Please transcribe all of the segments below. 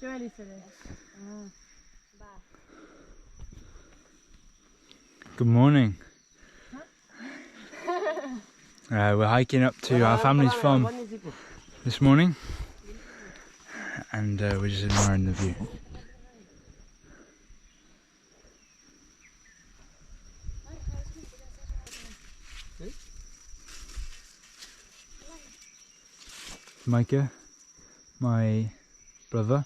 Joel village. Good morning. We're hiking up to our family's farm this morning, and we're just admiring the view. Maika, my brother,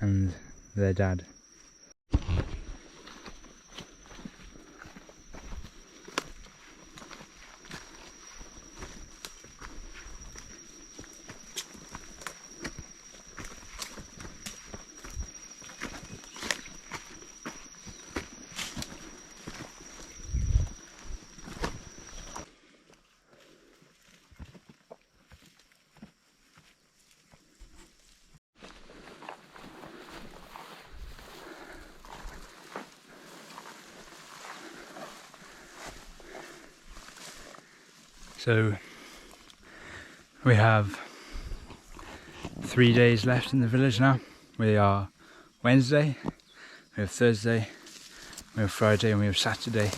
and their dad. So we have 3 days left in the village now. We are Wednesday, we have Thursday, we have Friday, and we have Saturday.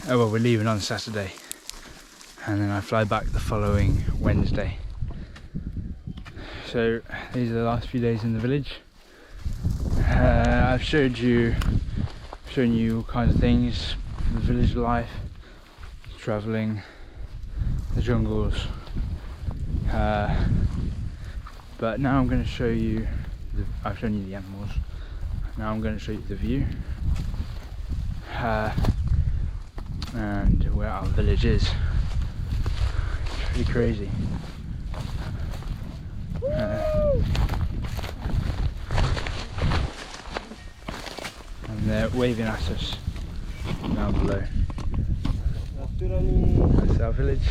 Oh well, we're leaving on Saturday, and then I fly back the following Wednesday. So these are the last few days in the village. I've shown you all kinds of things from the village life, travelling the jungles, but now I'm going to show you I've shown you the animals, now I'm going to show you the view, and where our village is. It's pretty crazy. And they're waving at us down below. That's our village,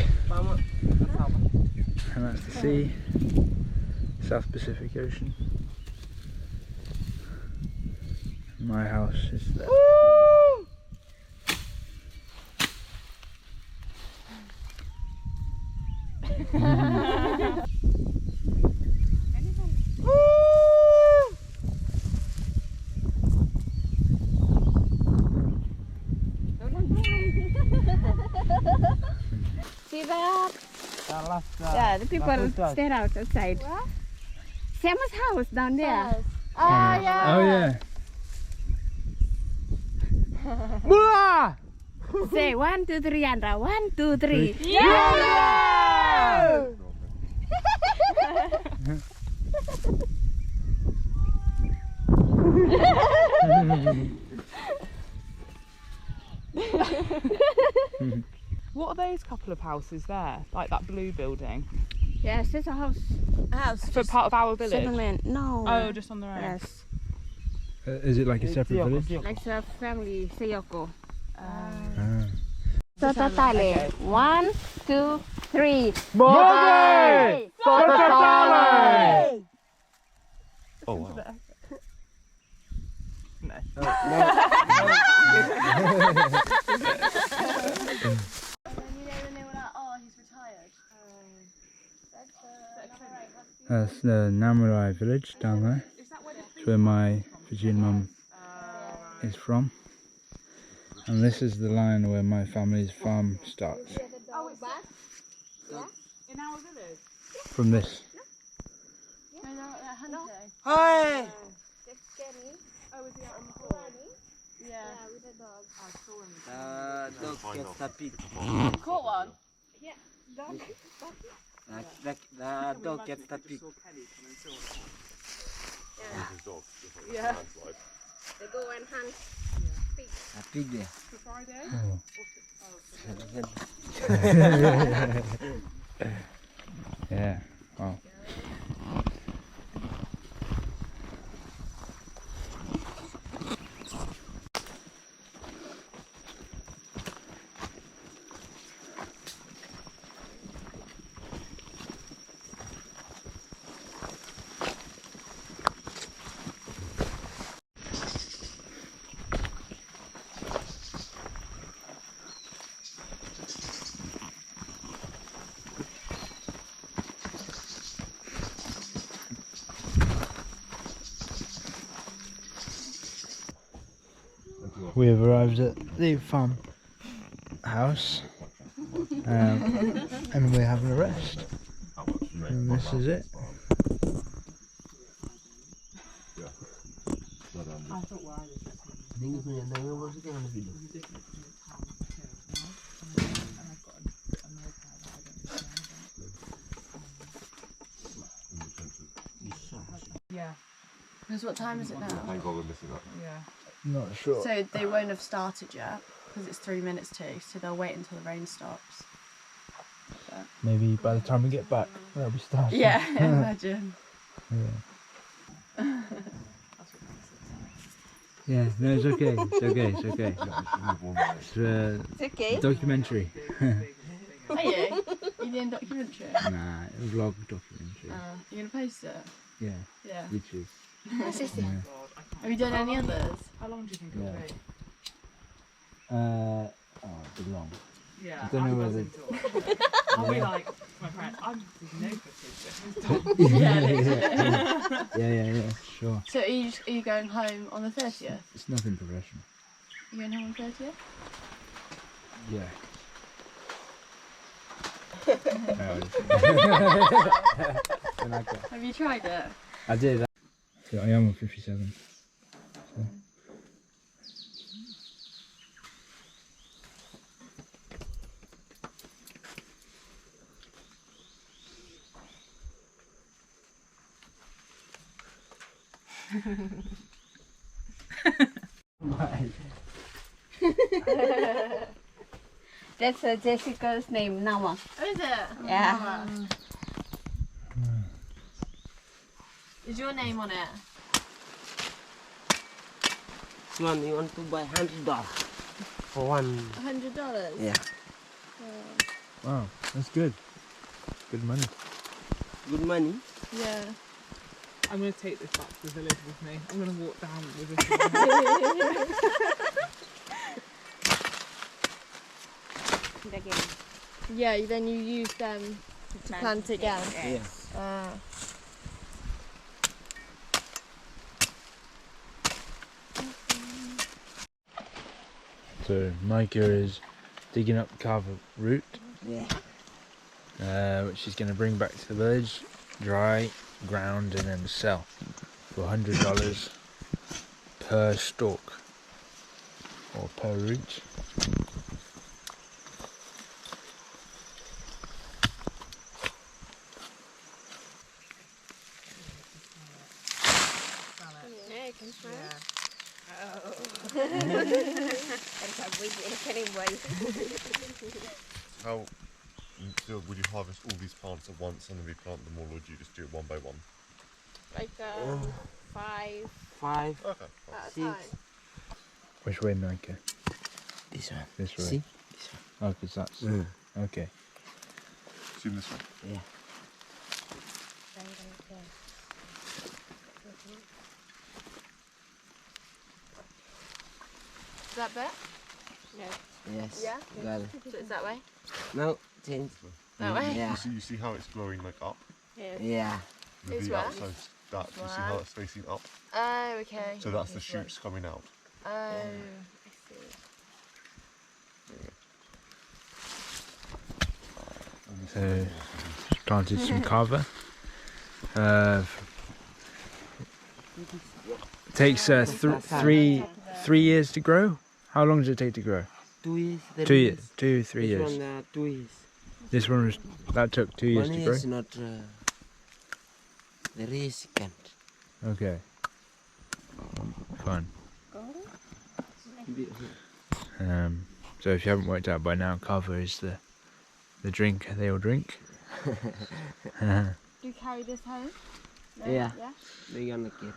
and that's the sea, South Pacific Ocean. My house is there. See that? Yeah, the people stayed outside. What? Sam's house down there. Oh yeah. Oh yeah. Say 1, 2, 3, Andra. 1, 2, 3. Yeah! What are those couple of houses there? Like that blue building? Yes, it's a house. For part of our village? Settlement. No. Oh, just on the road? Yes. Is it like a separate village? Like a family, Sayoko. Okay. 1, 2, 3. Bogey! Totale! Oh wow. No. That's the Namurai village down there. It's where my Fijian mum is from. And this is the line where my family's farm starts. Oh, it's there? Yeah? In our village? From this. Hi. Oh, is he out on the floor? Yeah, with a dog. I saw him. Dog gets the pig. Caught one? Yeah, dog. The dog gets the pig. Yeah. They go and hunt pig. A pig there. For Friday? Yeah. Wow. we have arrived at the farm house, and we're having a rest. And this is it. Yeah. Because what time is it now? Yeah. Not sure. So they won't have started yet because it's 3 minutes to. So they'll wait until the rain stops. Maybe by the time we get back, they'll be starting. Yeah, imagine. Yeah. Yeah, no, it's okay. It's okay. It's okay. It's okay. documentary. Are you? You doing documentary? Nah, a vlog documentary. You gonna post it? Yeah. Yeah. YouTube. Yeah. Have you done any others? How long do you think it'll Yeah. be? Oh, it's long. Yeah. I don't know whether. I'll be like, my friend, I'm just no footage. Yeah, sure. So are you going home on the 30th? It's nothing professional. You going home on the 30th? Yeah. Have you tried it? I did. So I am on 57. So. That's Jessica's name, Nama. Oh, is it? Yeah. Is your name on it? This one you want to buy $100 for one. $100? Yeah. Wow, that's good. Good money. Good money. Yeah. I'm going to take this back to the village with me. I'm going to walk down with this. Yeah, then you use them to plant it again. Yeah. So Maika is digging up Kava root, Yeah. which she's going to bring back to the village, dry, ground, and then sell for $100 per stalk or per root. Yeah, you can smell it. How would you harvest all these plants at once and then replant them all, or would you just do it one by one? Like 5 5, Okay. at a 6. time. Which way, Maika? This one. This way. See? Oh, because that's okay. Assume this one. Yeah. Is that bit? Yes. Yeah? Got it. So it's that way? Now change. That way? Yeah. You see how it's growing like up? Yeah. The It's V where? outside that. You see how it's facing up? Oh, okay. So that's the shoots coming out. Oh, I see. So planted some Kava. Takes 3 years to grow. How long does it take to grow? 2 years. 2 years. 2, 3 This years. one, 2 years. This one was that took 2 years 1 to year grow. is not very second. Okay. Fun. So if you haven't worked out by now, Kava is the drink they all drink. Do you carry this home? No? Yeah. Yeah? They're gonna keep.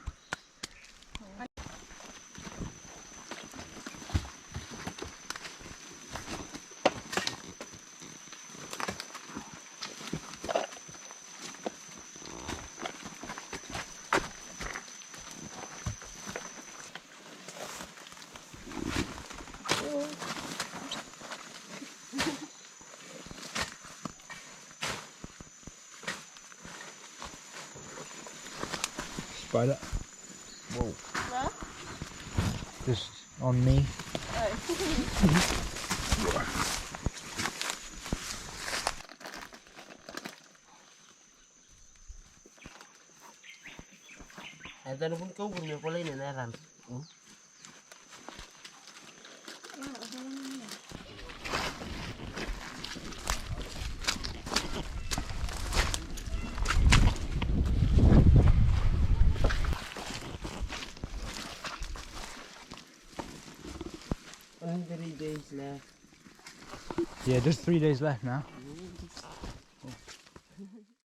Spider. Whoa. Where? Just on me. Ada pun kau punya pola ini neran. Only 3 days left. Yeah, just 3 days left now.